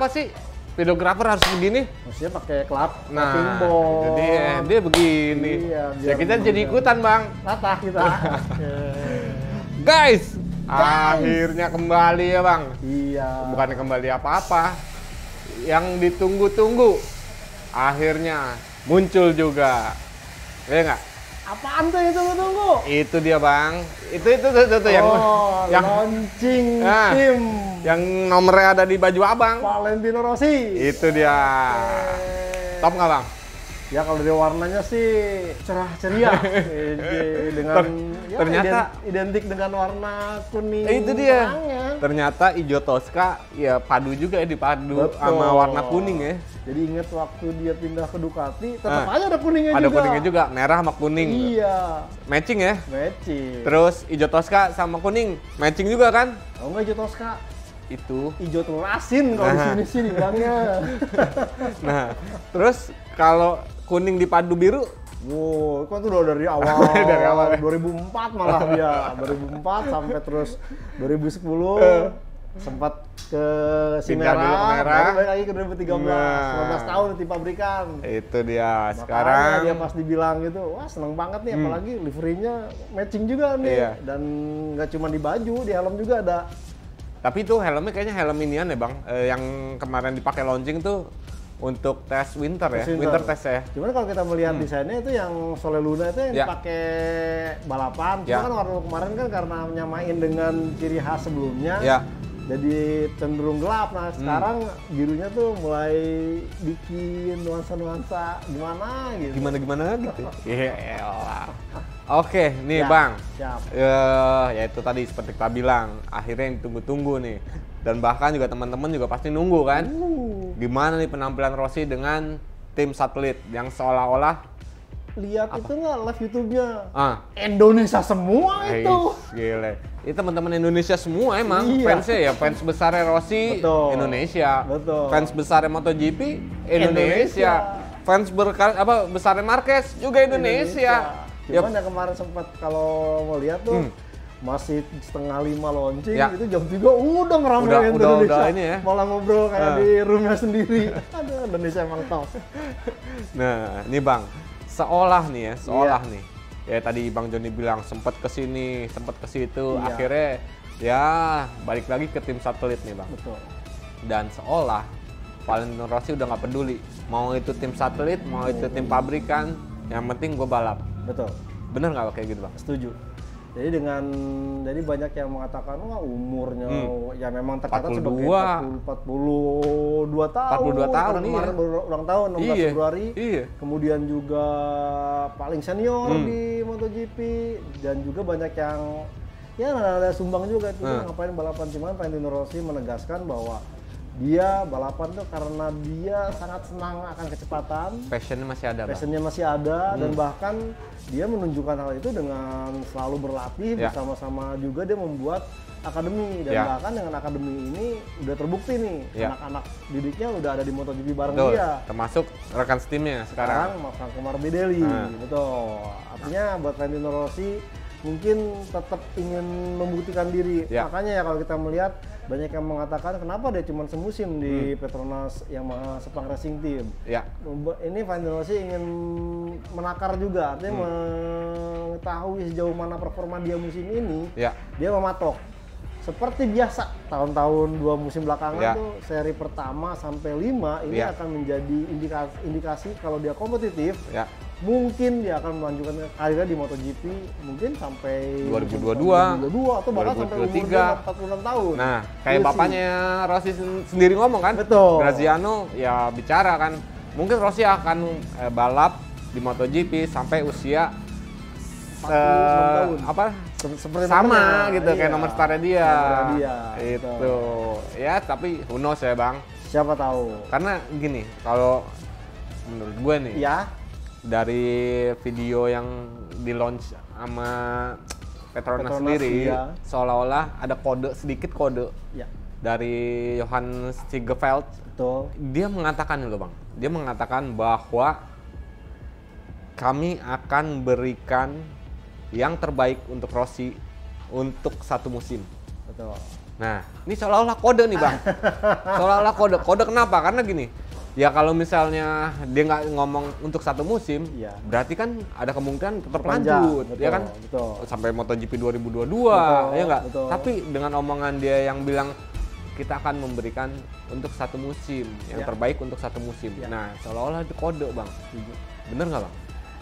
kenapa sih videografer harus begini? Maksudnya pakai clapping Nah, box. jadi dia begini. Iya, Ya kita jadi ikutan bang. latah kita. Guys, akhirnya kembali ya bang. Iya. Bukan kembali apa-apa. Yang ditunggu-tunggu akhirnya muncul juga. Ya nggak? Apaan tuh itu tunggu? Itu dia bang. Itu yang launching Nah. tim yang nomornya ada di baju abang. Valentino Rossi. Itu dia. Top nggak bang? Ya kalau dari warnanya sih cerah ceria. Dengan ya, ternyata identik dengan warna kuning. Itu dia. terangnya. Ternyata hijau Tosca ya padu juga ya, dipadu Betul. sama warna kuning ya. Jadi ingat waktu dia pindah ke Ducati, tetap aja ada kuningnya Ada juga. kuningnya juga, merah sama kuning. Iya. Matching ya. Matching. Terus hijau Tosca sama kuning matching juga kan? Oh enggak hijau Tosca. Itu. Hijau telur asin kalau di sini sih dibilangnya. Nah, terus kalau kuning dipadu biru, Wow, kan itu udah dari awal. Dari awal. 2004 malah dia. 2004 sampai terus 2010 sempat ke si Pindah dulu ke merah, merah. baru balik lagi ke 2013. Nah. 15 tahun di pabrikan. itu dia. Makanya Sekarang dia pas dibilang gitu, wah seneng banget nih, apalagi liverynya matching juga nih. Iya. Dan nggak cuma di baju, di helm juga ada. tapi itu helmnya kayaknya helm inian ya bang, yang kemarin dipakai launching tuh untuk tes winter ya, winter test ya. Cuman kalau kita melihat desainnya itu yang Sole Luna itu yang Ya. dipakai balapan. Cuma Ya. kan warna kemarin kan karena nyamain dengan ciri khas sebelumnya. Ya. Jadi cenderung gelap. Nah sekarang birunya tuh mulai bikin nuansa-nuansa gimana gitu. Gimana gitu. Iya. Oke, nih Ya, bang. siap. Ya itu tadi seperti kita bilang, akhirnya yang tunggu-tunggu nih. Dan bahkan juga teman-teman juga pasti nunggu kan. Gimana nih penampilan Rossi dengan tim satelit yang seolah-olah Lihat itu nggak live YouTube-nya Indonesia Indonesia semua itu. gile. Itu teman-teman Indonesia semua emang Iya. fansnya ya, fans besarnya Rossi Betul. Indonesia. Betul. Fans besarnya MotoGP Indonesia. Fans besarnya Marquez juga Indonesia. Cuman yang kemarin sempat kalau mau lihat tuh masih setengah 5 launching, Ya. itu jam 3 udah ngeramein Udah Indonesia. ini ya. Malah ngobrol kayak di roomnya sendiri. Aduh, Indonesia emang top. Nah, ini Bang, seolah nih nih. Ya tadi Bang Joni bilang sempat ke sini, sempat ke situ, Iya. akhirnya ya balik lagi ke tim satelit nih Bang. Betul. Dan seolah Valentino Rossi udah nggak peduli, mau itu tim satelit, mau itu tim pabrikan, yang penting gue balap. Betul. Bener nggak kayak gitu Bang? Setuju. Jadi banyak yang mengatakan wah umurnya ya memang tercatat 42. sebagai 42 tahun. 42 tahun, Karena kemarin iya. baru ulang tahun 16 Iya, Februari. iya. Kemudian juga paling senior di MotoGP dan juga banyak yang ya ada sumbang juga itu ngapain balapan, cuman Valentino Rossi menegaskan bahwa dia balapan tuh karena dia sangat senang akan kecepatan. Passionnya masih ada Bang. Passionnya masih ada dan bahkan dia menunjukkan hal itu dengan selalu berlatih Ya. bersama-sama juga dia membuat akademi dan Ya. bahkan dengan akademi ini udah terbukti nih Ya. anak-anak didiknya udah ada di MotoGP bareng Betul, dia. termasuk rekan setimnya sekarang. Sekarang Franco Morbidelli, betul. Artinya buat Valentino Rossi mungkin tetap ingin membuktikan diri. Ya. Makanya ya kalau kita melihat banyak yang mengatakan kenapa dia cuma semusim di Petronas Yamaha Sepang Racing Team. Ya. Ini Valentino Rossi ingin menakar juga, artinya mengetahui sejauh mana performa dia musim ini. Ya. Dia mematok. Seperti biasa tahun-tahun 2 musim belakangan Ya. tuh seri pertama sampai 5 ini Ya. akan menjadi indikasi kalau dia kompetitif. Ya. Mungkin dia akan melanjutkan karirnya di MotoGP mungkin sampai 2022, 2022 atau bahkan sampai umur 2023. 46 tahun. Nah, kayak We'll see. bapaknya Rossi sendiri ngomong kan? Betul. Graziano ya bicara kan, mungkin Rossi akan balap di MotoGP sampai usia 46 tahun. apa Seperti sama namanya, gitu kayak iya. nomor startnya dia. Nomor dia, Itu. betul. Ya, tapi who knows ya, Bang. Siapa tahu. Karena gini, kalau menurut gue nih, Ya, dari video yang di launch sama Petronas sendiri, iya. seolah-olah ada sedikit kode ya, dari Johan Sigeveld. betul. Dia mengatakan nih loh Bang, dia mengatakan bahwa kami akan berikan yang terbaik untuk Rossi untuk 1 musim. Betul. Nah, ini seolah-olah kode nih Bang. Seolah-olah kode. Kode kenapa? Karena gini, ya kalau misalnya dia nggak ngomong untuk satu musim, Iya. berarti kan ada kemungkinan tetap Perpanjang, lanjut, betul, ya kan? betul. Sampai MotoGP 2022, Betul, ya nggak? betul. Tapi dengan omongan dia yang bilang kita akan memberikan untuk satu musim, yang Ya. terbaik untuk satu musim. Ya. Nah, seolah-olah itu kode Bang. Bener nggak Bang?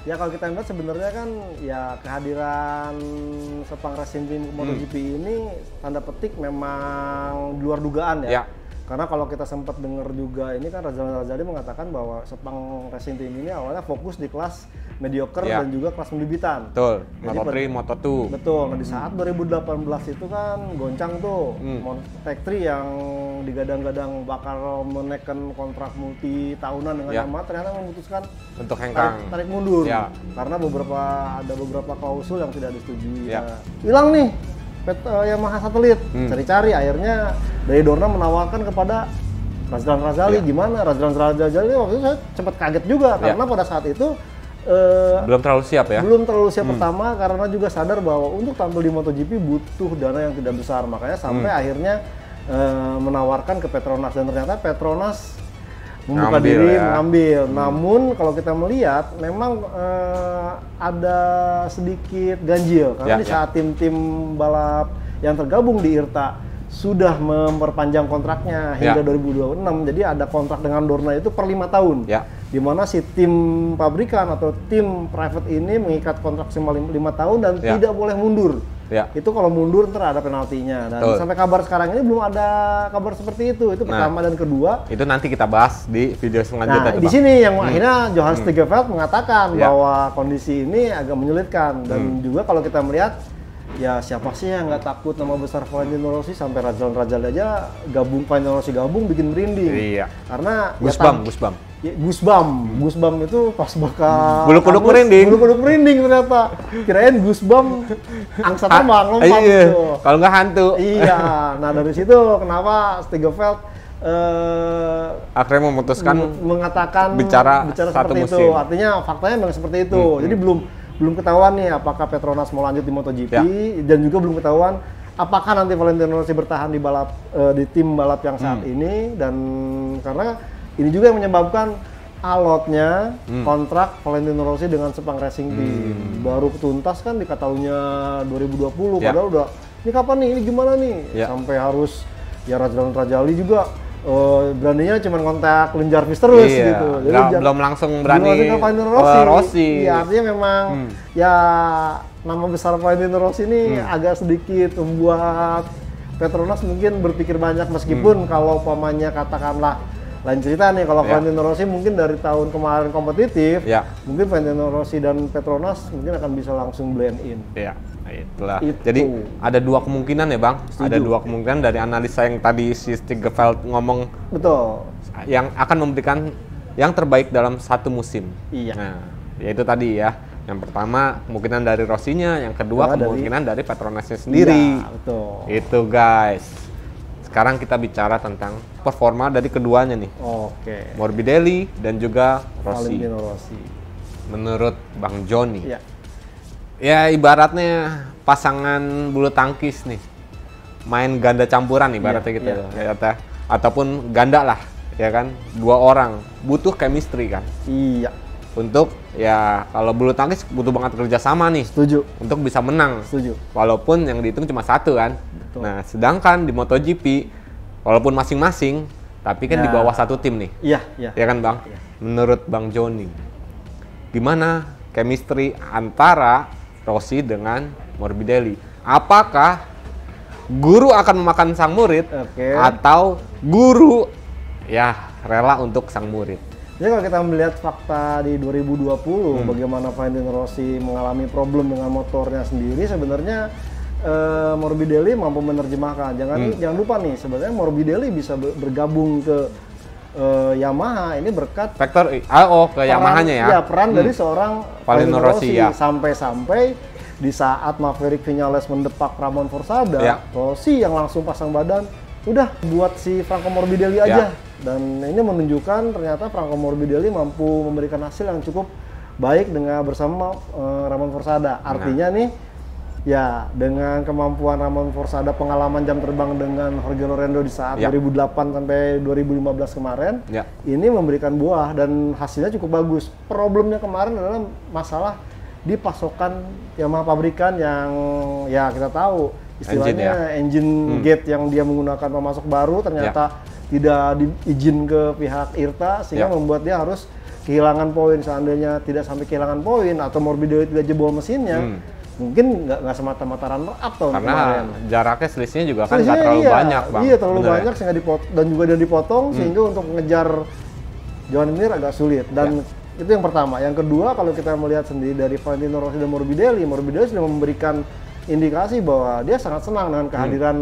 Ya kalau kita lihat sebenarnya kan ya kehadiran Sepang Racing Team MotoGP ini tanda petik memang di luar dugaan ya. Ya. Karena kalau kita sempat dengar juga ini kan Razali Razali mengatakan bahwa Sepang Racing Team ini awalnya fokus di kelas mediocre Ya. dan juga kelas pembibitan. Betul. Jadi Moto3, Moto2. Betul. Nah di saat 2018 itu kan goncang tuh Tech 3 yang digadang-gadang bakal menaikkan kontrak multi tahunan dengan Ya. Yamaha ternyata memutuskan Untuk hengkang. tarik mundur Ya. karena ada beberapa klausul yang tidak disetujui. Ya. Nah, hilang nih Yamaha satelit, cari-cari akhirnya dari Dorna menawarkan kepada Razlan Razali. Ya. Gimana Razlan Razali waktu itu saya sempat kaget juga Ya. karena pada saat itu Belum terlalu siap ya? belum terlalu siap pertama karena juga sadar bahwa untuk tampil di MotoGP butuh dana yang tidak besar, makanya sampai akhirnya menawarkan ke Petronas dan ternyata Petronas membuka Ngambil diri ya. mengambil. Namun kalau kita melihat memang ada sedikit ganjil karena Ya, di saat tim-tim balap yang tergabung di IRTA sudah memperpanjang kontraknya hingga Ya. 2026, jadi ada kontrak dengan Dorna itu per 5 tahun. Ya. Di mana si tim pabrikan atau tim private ini mengikat kontrak selama 5 tahun dan Ya. tidak boleh mundur. Ya. Itu kalau mundur ntar ada penaltinya. Dan Betul. sampai kabar sekarang ini belum ada kabar seperti itu. Itu pertama dan kedua. Itu nanti kita bahas di video selanjutnya Nah, tuh, di Bang. sini yang akhirnya Johannes Tegeveld mengatakan Ya. bahwa kondisi ini agak menyulitkan dan juga kalau kita melihat ya siapa sih yang nggak takut nama besar Valentino Rossi sampai Razali Razali aja Valentino Rossi gabung bikin merinding. Iya. Karena Gusbam. Ya, Gusbam itu pas bakal Bulu kuduk kampus, merinding. Bulu kuduk merinding ternyata. Kirain Gusbam angsa terbang lompat Iya. gitu. Kalau nggak hantu. Iya. Nah dari situ kenapa Stegeveld Akhirnya memutuskan mengatakan bicara satu seperti itu. musim. Artinya faktanya memang seperti itu. Jadi belum ketahuan nih apakah Petronas mau lanjut di MotoGP Ya. dan juga belum ketahuan apakah nanti Valentino Rossi bertahan di balap di tim balap yang saat ini dan karena ini juga yang menyebabkan alotnya kontrak Valentino Rossi dengan Sepang Racing Team baru tuntas kan di Catalunya 2020 Ya. padahal udah ini kapan nih ini gimana nih Ya. sampai harus ya Razlan Razali juga beraninya cuma kontak Lin Jarvis terus Iya. gitu. Belum langsung berani ke Valentino Rossi. Iya, artinya memang ya nama besar Valentino Rossi ini agak sedikit membuat Petronas mungkin berpikir banyak meskipun kalau pamannya katakanlah lain cerita nih kalau Ya. Valentino Rossi mungkin dari tahun kemarin kompetitif, Ya. mungkin Valentino Rossi dan Petronas mungkin akan bisa langsung blend in. Iya, itulah. Itu. Jadi ada dua kemungkinan ya, Bang. Setuju. Ada dua kemungkinan dari analisa yang tadi si Stegeveld ngomong Betul. yang akan memberikan yang terbaik dalam satu musim. Iya. Nah, yaitu tadi ya. Yang pertama kemungkinan dari Rossinya, yang kedua Kedua kemungkinan dari Petronasnya sendiri. Iya, betul. Itu guys. Sekarang kita bicara tentang performa dari keduanya nih. Oke. Morbidelli dan juga Rossi. Valentino Rossi. Menurut Bang Joni. Iya. Ya ibaratnya pasangan bulu tangkis nih. Main ganda campuran ibaratnya Iya, gitu. iya. Ya, ataupun ganda lah, ya kan? Dua orang butuh chemistry kan. Iya. Untuk ya kalau bulu tangkis butuh banget kerjasama nih Setuju. untuk bisa menang. Setuju. Walaupun yang dihitung cuma satu kan. Betul. Nah, sedangkan di MotoGP walaupun masing-masing tapi kan di Ya. bawah satu tim nih. Iya, iya. Ya kan, Bang? Iya. Menurut Bang Joni, gimana chemistry antara Rossi dengan Morbidelli? Apakah guru akan memakan sang murid Oke. atau guru ya rela untuk sang murid? Jadi kalau kita melihat fakta di 2020 bagaimana Valentino Rossi mengalami problem dengan motornya sendiri sebenarnya Morbidelli mampu menerjemahkan. Jangan lupa nih sebenarnya Morbidelli bisa bergabung ke Yamaha ini berkat Factor ke Yamahanya ya. Iya, peran dari seorang Valentino Rossi, ya. Sampai-sampai di saat Maverick Vinales mendepak Ramon Forsada, Ya. Rossi yang langsung pasang badan, udah buat si Franco Morbidelli aja. Dan ini menunjukkan ternyata Franco Morbidelli mampu memberikan hasil yang cukup baik dengan bersama Ramon Forsada. Artinya nih Ya, dengan kemampuan Ramon Forsada, pengalaman jam terbang dengan Jorge Lorenzo di saat 2008 sampai 2015 kemarin, ini memberikan buah dan hasilnya cukup bagus. Problemnya kemarin adalah masalah di pasokan Yamaha pabrikan yang ya kita tahu istilahnya engine gate yang dia menggunakan pemasok baru ternyata tidak diizin ke pihak IRTA sehingga membuat dia harus kehilangan poin. Seandainya tidak sampai kehilangan poin atau Morbidelli tidak jebol mesinnya, mungkin nggak semata-mata runner up tahun karena kemarin. Jaraknya selisihnya juga kan nggak terlalu banyak, Bang. Iya, terlalu banyak sehingga dan juga dia dipotong sehingga untuk mengejar Joan Mir agak sulit. Dan itu yang pertama. Yang kedua, kalau kita melihat sendiri dari Valentino Rossi dan Morbidelli sudah memberikan indikasi bahwa dia sangat senang dengan kehadiran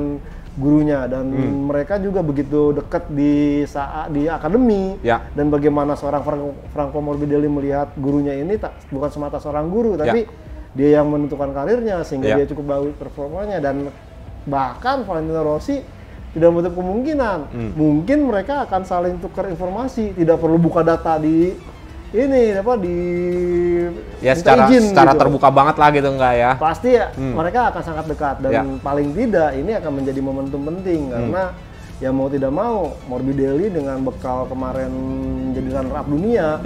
gurunya dan mereka juga begitu dekat di saat di akademi dan bagaimana seorang Franco Morbidelli melihat gurunya ini bukan semata seorang guru tapi dia yang menentukan karirnya sehingga dia cukup bagus performanya. Dan bahkan Valentino Rossi tidak menutup kemungkinan mungkin mereka akan saling tukar informasi, tidak perlu buka data di ini di secara izin, secara gitu. terbuka banget lah gitu enggak ya? Pasti mereka akan sangat dekat dan paling tidak ini akan menjadi momentum penting karena ya mau tidak mau Morbidelli dengan bekal kemarin menjadi runner up dunia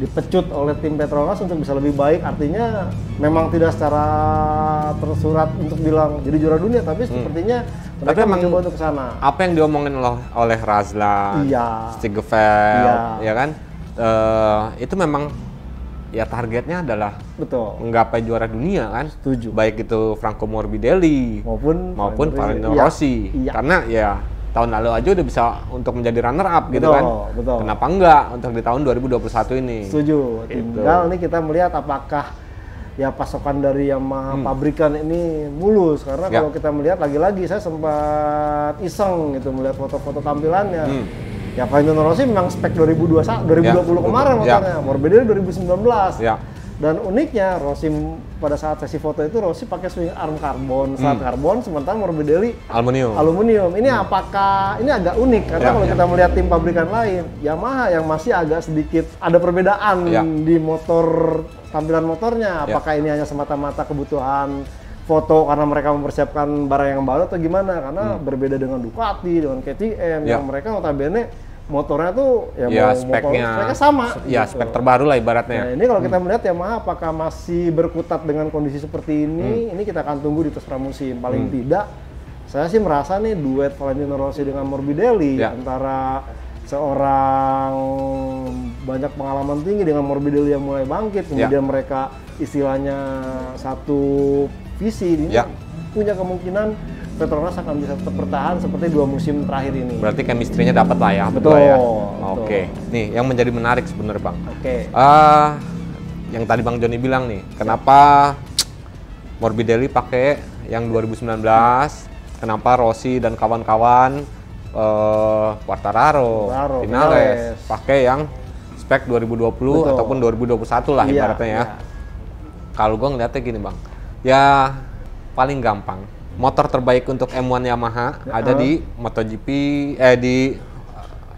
dipecut oleh tim Petronas untuk bisa lebih baik, artinya memang tidak secara tersurat untuk bilang jadi juara dunia tapi sepertinya mereka mencoba untuk ke sana. Apa yang diomongin oleh Razlan, Stigefeld, ya kan? Itu memang ya targetnya adalah menggapai juara dunia kan. Setuju. Baik itu Franco Morbidelli maupun Valentino Rossi. Karena ya tahun lalu aja udah bisa untuk menjadi runner up gitu kan. Kenapa enggak untuk di tahun 2021 ini? Setuju. Tinggal nih kita melihat apakah ya pasokan dari Yamaha pabrikan ini mulus, karena kalau kita melihat lagi-lagi saya sempat iseng gitu melihat foto-foto tampilannya. Ya Valentino Rossi memang spek 2020 kemarin motornya, Morbidelli 2019. Dan uniknya Rossi pada saat sesi foto itu Rossi pakai swing arm karbon, slat karbon, sementara Morbidelli aluminium. Ini apakah ini agak unik karena kalau kita melihat tim pabrikan lain, Yamaha yang masih agak sedikit ada perbedaan di motor, tampilan motornya. Apakah ini hanya semata-mata kebutuhan foto karena mereka mempersiapkan barang yang baru atau gimana? Karena berbeda dengan Ducati, dengan KTM yang mereka notabene motornya tuh speknya sama. Ya, spek terbaru lah ibaratnya. Nah, ini kalau kita melihat Yamaha apakah masih berkutat dengan kondisi seperti ini kita akan tunggu di tes pramusim. Paling tidak, saya sih merasa nih duet Valentino Rossi dengan Morbidelli antara seorang banyak pengalaman tinggi dengan Morbidelli yang mulai bangkit, kemudian mereka istilahnya satu visi ini punya kemungkinan Petronas akan bisa tetap bertahan seperti 2 musim terakhir ini. Berarti chemistry-nya dapat lah ya, betul ya. Oke. Nih, yang menjadi menarik sebenarnya Bang. Yang tadi Bang Joni bilang nih, kenapa Morbidelli pakai yang 2019, kenapa Rossi dan kawan-kawan Quartararo, Vinales pakai yang spek 2020 ataupun 2021 lah ibaratnya ya. Kalau gue ngeliatnya gini Bang, ya paling gampang. Motor terbaik untuk M1 Yamaha ada di MotoGP di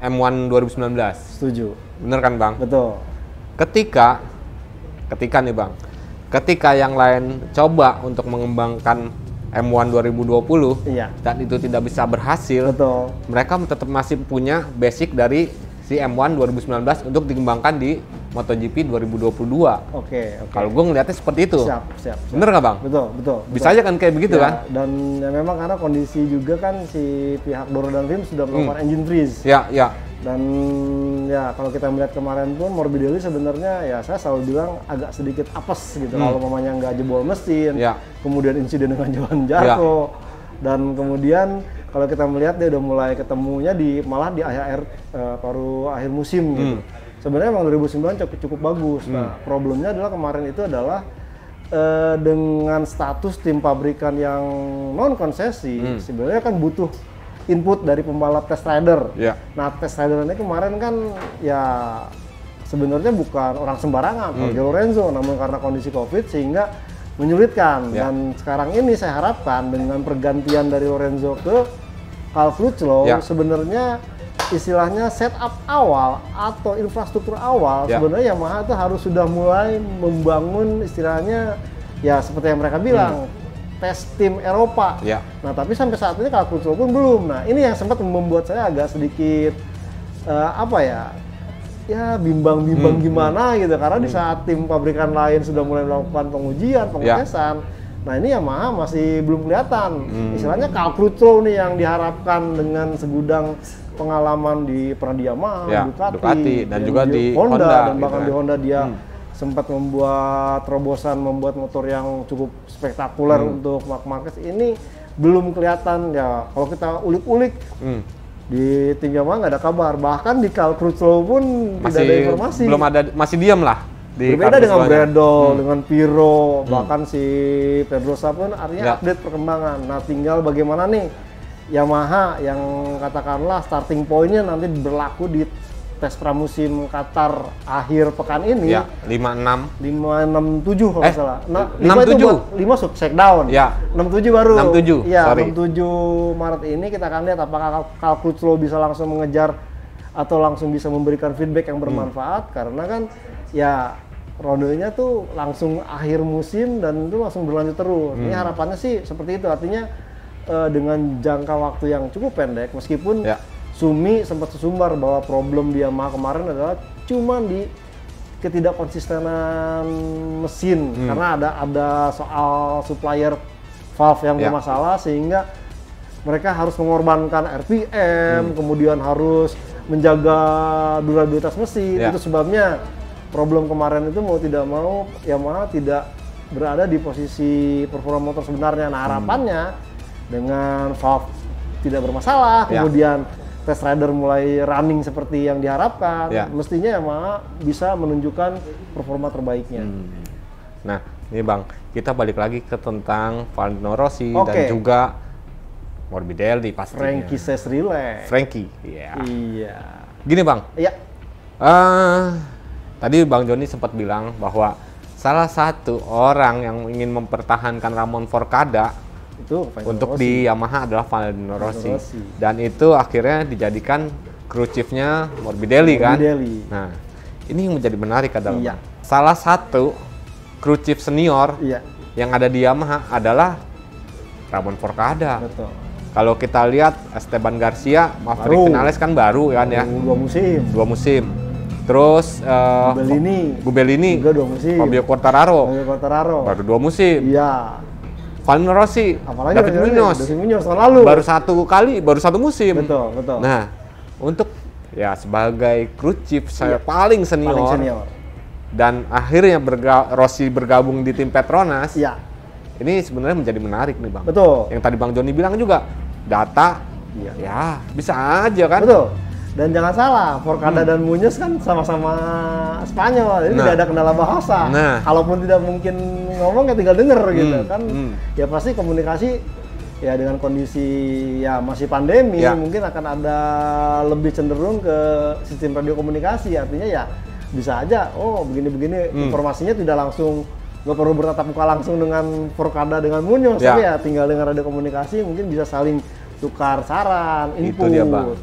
M1 2019. Setuju. Bener kan Bang? Betul. Ketika nih Bang, ketika yang lain coba untuk mengembangkan M1 2020 dan itu tidak bisa berhasil, mereka tetap masih punya basic dari si M1 2019 untuk dikembangkan di MotoGP 2022. Kalau gue ngeliatnya seperti itu. Siap. Bener nggak Bang? Betul. Bisa aja kan kayak begitu kan? Dan ya memang karena kondisi juga kan si pihak Doro dan Rim sudah melakukan engine freeze. Dan ya kalau kita melihat kemarin pun Morbidelli sebenarnya ya saya selalu bilang agak sedikit apes gitu kalau mamanya nggak jebol mesin. Kemudian insiden dengan Johan Zarco. Dan kemudian kalau kita melihat dia udah mulai ketemunya malah di paruh akhir musim gitu. Sebenarnya emang 2009 cukup bagus. Nah, problemnya adalah kemarin itu adalah dengan status tim pabrikan yang non konsesi, sebenarnya kan butuh input dari pembalap test rider. Nah, test rider ini kemarin kan ya sebenarnya bukan orang sembarangan, Jorge Lorenzo, namun karena kondisi Covid sehingga menyulitkan. Dan sekarang ini saya harapkan dengan pergantian dari Lorenzo ke Carl Crutchlow sebenarnya istilahnya setup awal atau infrastruktur awal sebenarnya Yamaha itu harus sudah mulai membangun istilahnya ya seperti yang mereka bilang tes tim Eropa. Ya. Nah, tapi sampai saat ini Carl Crutchlow pun belum. Nah, ini yang sempat membuat saya agak sedikit bimbang gimana gitu, karena di saat tim pabrikan lain sudah mulai melakukan pengujian, pengetesan, nah ini Yamaha masih belum kelihatan. Istilahnya Carl Crutchlow nih yang diharapkan dengan segudang pengalaman di Yamaha, Ducati dan juga di Honda, dan bahkan di Honda dia sempat membuat terobosan, membuat motor yang cukup spektakuler untuk Marc Marquez. Ini belum kelihatan ya. Kalau kita ulik-ulik di tim Yamaha nggak ada kabar, bahkan di Carl Crutchlow pun tidak ada informasi. Belum ada, masih diam lah. Berbeda dengan Bredol, dengan Pirro, bahkan si Pedrosa pun artinya update perkembangan. Nah, tinggal bagaimana nih Yamaha yang katakanlah starting point-nya nanti berlaku di tes pramusim Qatar akhir pekan ini. Ya, 567 kalau nggak salah. Nah, 5 5 shakedown. Ya. 67 baru. 67. Ya, sorry. 67 Maret ini kita akan lihat apakah Carl Crutchlow bisa langsung mengejar atau langsung bisa memberikan feedback yang bermanfaat, karena kan ya rondenya tuh langsung akhir musim dan itu langsung berlanjut terus. Ini harapannya sih seperti itu. Artinya dengan jangka waktu yang cukup pendek, meskipun Sumi sempat sesumbar bahwa problem di Yamaha kemarin adalah cuma di ketidakkonsistenan mesin, karena ada soal supplier valve yang bermasalah, sehingga mereka harus mengorbankan RPM, kemudian harus menjaga durabilitas mesin. Itu sebabnya problem kemarin itu mau tidak mau Yamaha tidak berada di posisi performa motor sebenarnya. Nah, harapannya dengan valve tidak bermasalah, kemudian test rider mulai running seperti yang diharapkan, mestinya Yamaha bisa menunjukkan performa terbaiknya. Nah, ini Bang, kita balik lagi ke tentang Valentino Rossi dan juga Morbidelli pastinya. Frankie Sesrile. Frankie, iya. Gini Bang, iya. Tadi Bang Joni sempat bilang bahwa salah satu orang yang ingin mempertahankan Ramon Forcada itu untuk di Yamaha adalah Valentino Rossi. Dan itu akhirnya dijadikan crew chief-nya Morbidelli kan. Nah, ini yang menjadi menarik adalah salah satu crew chief senior yang ada di Yamaha adalah Ramon Forcada. Betul. Kalau kita lihat Esteban Garcia, Maverick Vinales kan baru kan ya. 2 musim. Terus Gubelini juga 2 musim. Fabio Quartararo baru 2 musim. Iya. Valentino Rossi, David Munoz tahun lalu baru 1 musim. Betul. Nah, untuk ya sebagai crew chief saya paling senior. Dan akhirnya Rossi bergabung di tim Petronas. Ini sebenarnya menjadi menarik nih Bang. Betul. Yang tadi Bang Joni bilang juga data, ya bisa aja kan. Betul. Dan jangan salah, Forcada dan Munoz kan sama-sama Spanyol, jadi tidak ada kendala bahasa. Kalaupun tidak mungkin ngomong ya tinggal denger gitu kan. Ya pasti komunikasi ya dengan kondisi ya masih pandemi mungkin akan ada lebih cenderung ke sistem radio komunikasi. Artinya ya bisa aja, begini-begini informasinya tidak langsung, nggak perlu bertatap muka langsung dengan Forcada dengan Munoz, tapi ya tinggal dengan radio komunikasi mungkin bisa saling tukar saran, input. Itu dia Bang.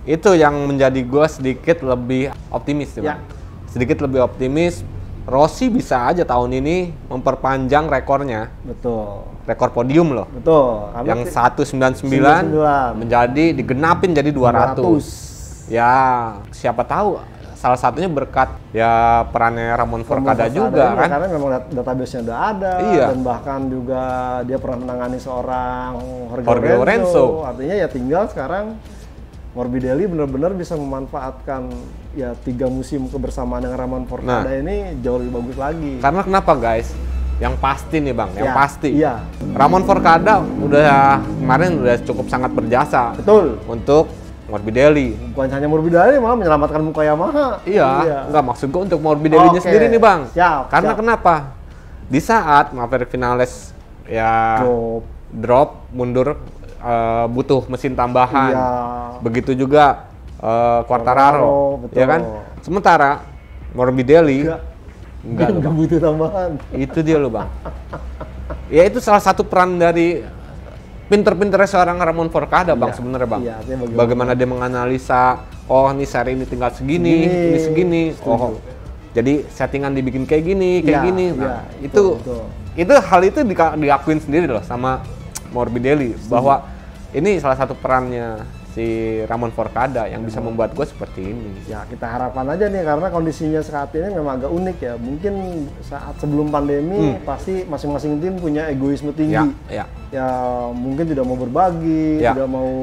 Itu yang menjadi gue sedikit lebih optimis Bang. Sedikit lebih optimis, Rossi bisa aja tahun ini memperpanjang rekornya. Betul. Rekor podium loh. Betul. Yang 199 menjadi digenapin jadi 200. Ya, siapa tahu salah satunya berkat ya perannya Ramon Forcada juga kan. Karena memang database-nya udah ada, dan bahkan juga dia pernah menangani seorang Jorge Lorenzo. Artinya ya tinggal sekarang Morbidelli benar-benar bisa memanfaatkan ya 3 musim kebersamaan dengan Ramon Forcada ini jauh lebih bagus lagi. Karena kenapa guys? Yang pasti nih Bang, yang pasti. Ramon Forcada kemarin udah cukup sangat berjasa. Betul. Untuk Morbidelli. Bukan hanya Morbidelli, malah menyelamatkan muka Yamaha. Enggak, maksud gue untuk Morbidelli-nya sendiri nih Bang. Karena kenapa? Di saat Maverick Vinales drop mundur, butuh mesin tambahan. Begitu juga Quartararo, ya kan? Sementara Morbidelli enggak butuh tambahan. Itu dia loh Bang. Ya itu salah satu peran dari pinter-pinternya seorang Ramon Forcada Bang sebenarnya Bang. Bagaimana dia menganalisa, ini seri ini tinggal segini, ini segini. jadi settingan dibikin kayak gini, gini. Nah, betul. Itu hal itu diakuin sendiri loh sama Morbidelli bahwa ini salah satu perannya si Ramon Forcada yang bisa membuat gue seperti ini. Ya kita harapkan aja nih, karena kondisinya saat ini memang agak unik ya. Mungkin saat sebelum pandemi pasti masing-masing tim punya egoisme tinggi. Ya mungkin tidak mau berbagi, tidak mau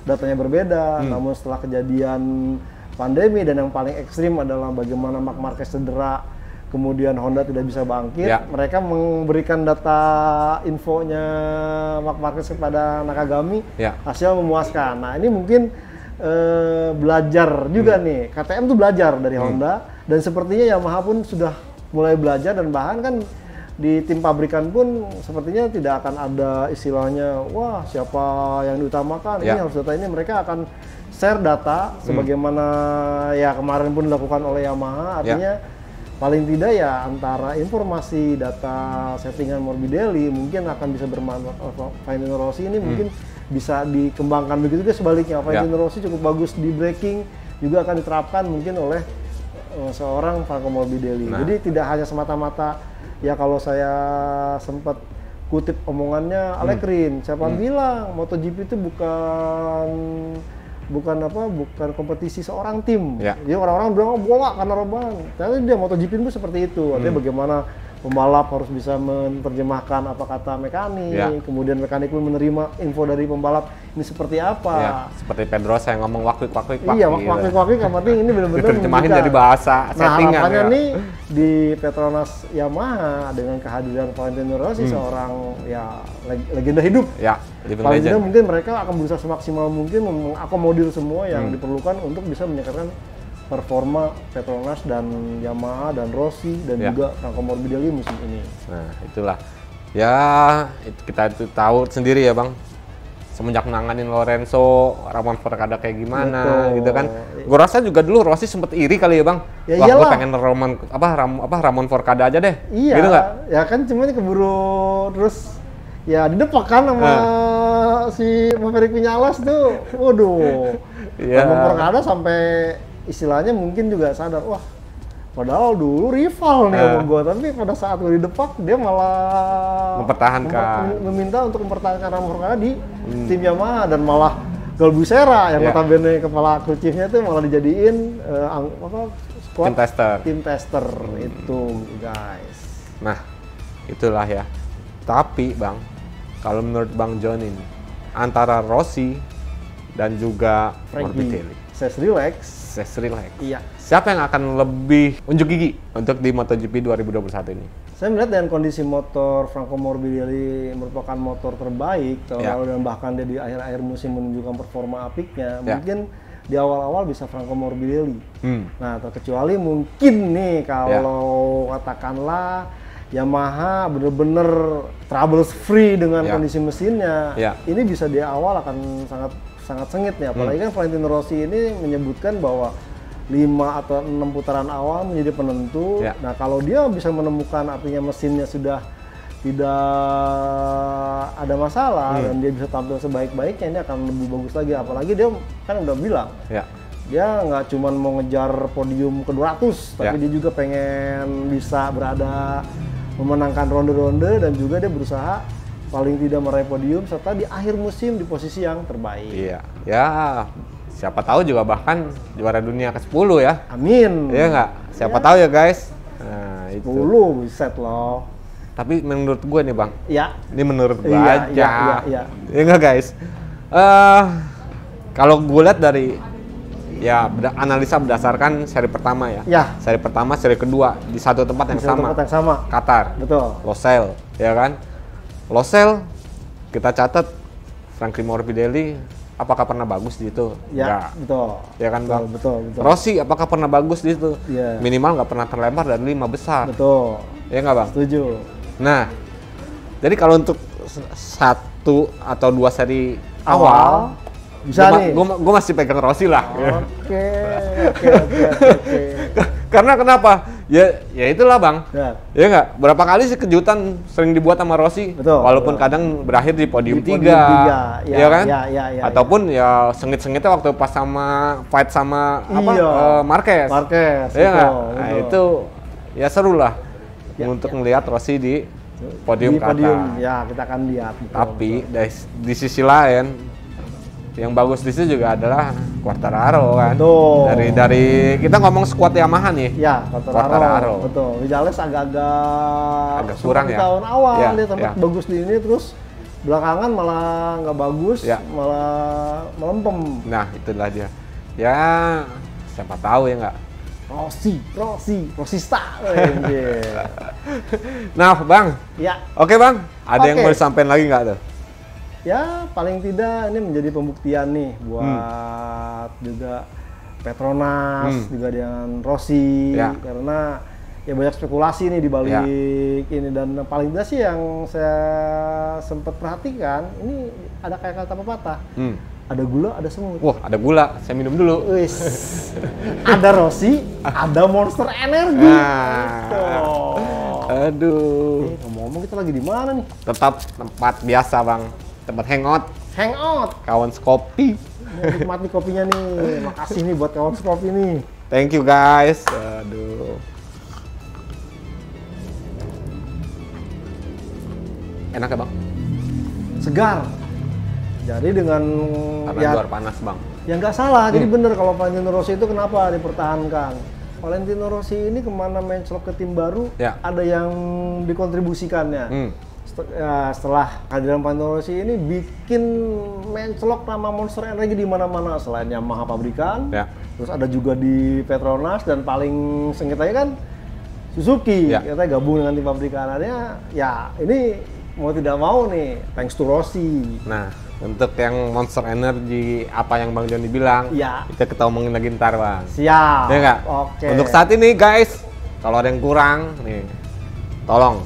datanya berbeda. Namun setelah kejadian pandemi dan yang paling ekstrim adalah bagaimana Marc Marquez cedera, kemudian Honda tidak bisa bangkit, mereka memberikan data infonya Marc Marquez kepada Nakagami, hasil memuaskan. Nah ini mungkin belajar juga nih, KTM tuh belajar dari Honda, dan sepertinya Yamaha pun sudah mulai belajar, dan bahkan kan di tim pabrikan pun sepertinya tidak akan ada istilahnya, wah siapa yang diutamakan, ini harus data ini, mereka akan share data sebagaimana ya kemarin pun dilakukan oleh Yamaha, artinya paling tidak ya antara informasi data settingan Morbidelli mungkin akan bisa bermanfaat. Valentino Rossi ini mungkin bisa dikembangkan, begitu juga sebaliknya. Valentino Rossi cukup bagus di braking, juga akan diterapkan mungkin oleh seorang Franco Morbidelli. Jadi tidak hanya semata-mata ya, kalau saya sempat kutip omongannya Alekrin, siapa bilang MotoGP itu bukan kompetisi seorang tim. Jadi orang-orang bilang bola karena rebahan. Ternyata dia MotoGP itu seperti itu. Artinya bagaimana pembalap harus bisa menerjemahkan apa kata mekanik, kemudian mekanik pun menerima info dari pembalap ini seperti apa. Seperti Pedrosa yang ngomong waktu. Iya, waktu yang penting ini benar-benar diterjemahin dari bahasa settingan. Nah, harapannya nih di Petronas Yamaha dengan kehadiran Valentino Rossi, seorang ya legenda hidup. Paling tidak mungkin mereka akan berusaha semaksimal mungkin mengakomodir semua yang diperlukan untuk bisa meningkatkan performa Petronas dan Yamaha dan Rossi dan juga Franco Morbidelli musim ini. Nah itulah ya, kita itu tahu sendiri ya Bang, semenjak nanganin Lorenzo, Ramon Forcada kayak gimana. Gitu kan. Gue rasa juga dulu Rossi sempet iri kali ya Bang. Wah gue pengen Ramon Forcada aja deh. Iya. Gitu nggak? Ya kan cuman keburu terus ya didepak kan sama si Maverick Vinales tuh. Waduh. Ramon Forcada sampai istilahnya mungkin juga sadar, wah padahal dulu rival nih sama gue, tapi pada saat gue didepak dia malah mempertahankan, meminta untuk mempertahankan Ramon Forcada di tim Yamaha, dan malah Gal Bussera yang notabene kepala kru chiefnya itu malah dijadiin squad tim tester itu guys. Nah itulah ya. Tapi Bang, kalau menurut Bang John ini antara Rossi dan juga Morbidelli, Ses relax. Iya. Siapa yang akan lebih unjuk gigi untuk di MotoGP 2021 ini? Saya melihat dengan kondisi motor Franco Morbidelli merupakan motor terbaik, dan bahkan dia di akhir-akhir musim menunjukkan performa apiknya, mungkin di awal-awal bisa Franco Morbidelli. Nah, terkecuali mungkin nih kalau katakanlah Yamaha bener-bener trouble free dengan kondisi mesinnya, ini bisa di awal akan sangat sengit nih, apalagi kan Valentino Rossi ini menyebutkan bahwa 5 atau 6 putaran awal menjadi penentu. Nah kalau dia bisa menemukan artinya mesinnya sudah tidak ada masalah dan dia bisa tampil sebaik-baiknya, ini akan lebih bagus lagi. Apalagi dia kan udah bilang dia nggak cuma mau ngejar podium ke-200, tapi dia juga pengen bisa berada memenangkan ronde-ronde, dan juga dia berusaha paling tidak meraih podium serta di akhir musim di posisi yang terbaik. Ya siapa tahu juga bahkan juara dunia ke-10 ya. Amin. Iya nggak? Siapa tahu ya guys. Nah, 10 set loh. Tapi menurut gue nih Bang, ini menurut gue aja. Iya nggak guys? Kalau gue lihat dari analisa berdasarkan seri pertama ya. Seri pertama, seri kedua di satu tempat yang sama. Qatar. Betul. Losail, ya kan? Losail kita catat Franco Morbidelli apakah pernah bagus di itu? Enggak. Betul. Ya kan Bang? Betul. Rossi apakah pernah bagus di itu? Minimal nggak pernah terlempar dari 5 besar. Betul. Ya nggak Bang? Setuju. Nah, jadi kalau untuk 1 atau 2 seri awal bisa nih. Gue masih pegang Rossi lah. Oke. Karena kenapa? Ya itulah bang. Ya nggak. Berapa kali sih kejutan sering dibuat sama Rossi. Betul. Walaupun kadang berakhir di podium 3. Ya kan? Ataupun ya sengit-sengitnya waktu pas sama fight sama Marquez. Ya nggak. Nah itu ya seru lah untuk melihat Rossi di podium kata. Ya kita akan lihat. Tapi di sisi lain yang bagus di situ juga adalah Quartararo kan. Betul. Dari kita ngomong squad Yamaha nih. Ya, Quartararo. Betul. Vinales agak kurang ya. Tahun awal dia sempat bagus di ini, terus belakangan malah nggak bagus, malah melempem. Nah, itulah dia. Ya, siapa tahu ya nggak. Rossista. Nah, Bang. Ya. Oke, Bang. Ada yang mau disampaikan lagi nggak tuh? Ya paling tidak ini menjadi pembuktian nih buat juga Petronas juga dengan Rossi karena ya banyak spekulasi nih di balik ini, dan paling tidak sih yang saya sempat perhatikan ini ada kayak kata pepatah. Ada gula, ada semut. Wah, ada gula. Saya minum dulu. Ada Rossi, ada Monster Energy. Aduh. Ngomong-ngomong kita lagi di mana nih? Tetap tempat biasa, Bang. Tempat hangout. Kawan Skopi. Nikmati kopinya nih. Makasih nih buat kawan Skopi nih. Thank you guys. Aduh. Enak ya, Bang? Segar. Jadi dengan karena luar panas, Bang. Ya nggak salah. Jadi bener kalau Valentino Rossi itu kenapa dipertahankan. Valentino Rossi ini kemana mencelok ke tim baru, ada yang dikontribusikannya. Setelah kehadiran Valentino Rossi ini bikin mencelok nama Monster Energy di mana-mana selain Yamaha pabrikan. Terus ada juga di Petronas dan paling sengitanya kan Suzuki. Kita gabung dengan tim pabrikanannya. Ya ini mau tidak mau nih thanks to Rossi. Nah, untuk yang Monster Energy apa yang Bang Joni bilang, kita omongin lagi ntar, Bang. Siap. Ya nggak? Oke. Untuk saat ini guys, kalau ada yang kurang nih, tolong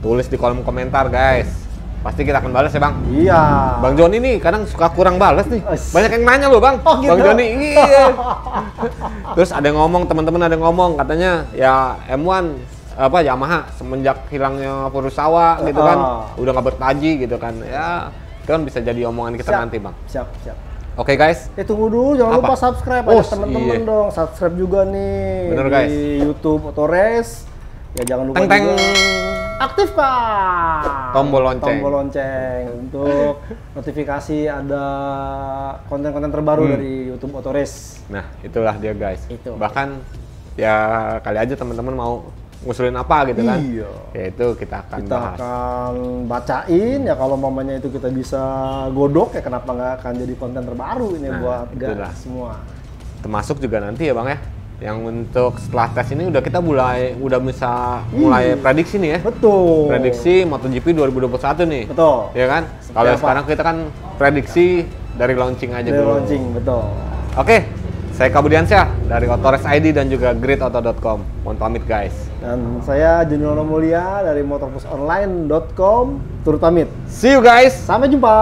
tulis di kolom komentar guys. Pasti kita akan balas ya, Bang. Iya. Bang Joni nih kadang suka kurang balas nih. Banyak yang nanya loh, Bang. Oh, gitu? Bang Joni, iya. Terus ada yang ngomong, teman-teman ada yang ngomong katanya ya M1 Yamaha semenjak hilangnya Furusawa gitu kan, udah nggak bertaji gitu kan. Ya, kan bisa jadi omongan kita nanti, Bang. Siap. Oke guys. Tunggu dulu, jangan lupa subscribe teman-teman dong. Subscribe juga nih. Bener, di guys. YouTube Autorace. Ya jangan lupa juga aktifkan tombol lonceng untuk notifikasi ada konten-konten terbaru dari YouTube Autorace. Nah, itulah dia guys. Bahkan ya kali aja teman-teman mau ngusulin apa gitu kan. Ya itu kita akan bacain ya, kalau mamanya itu kita bisa godok ya kenapa nggak akan jadi konten terbaru ini buat guys semua. Termasuk juga nanti ya, Bang ya. Yang untuk setelah tes ini udah bisa mulai prediksi nih ya. Betul. Prediksi MotoGP 2021 nih. Betul. Ya kan? Kalau sekarang kita kan prediksi dari launching aja dulu. Betul. Oke, saya Kabudiansyah dari Autorace ID dan juga gridauto.com. Mohon pamit guys. Dan saya Juniono Mulia dari motorplusonline.com. Turut pamit. See you guys. Sampai jumpa.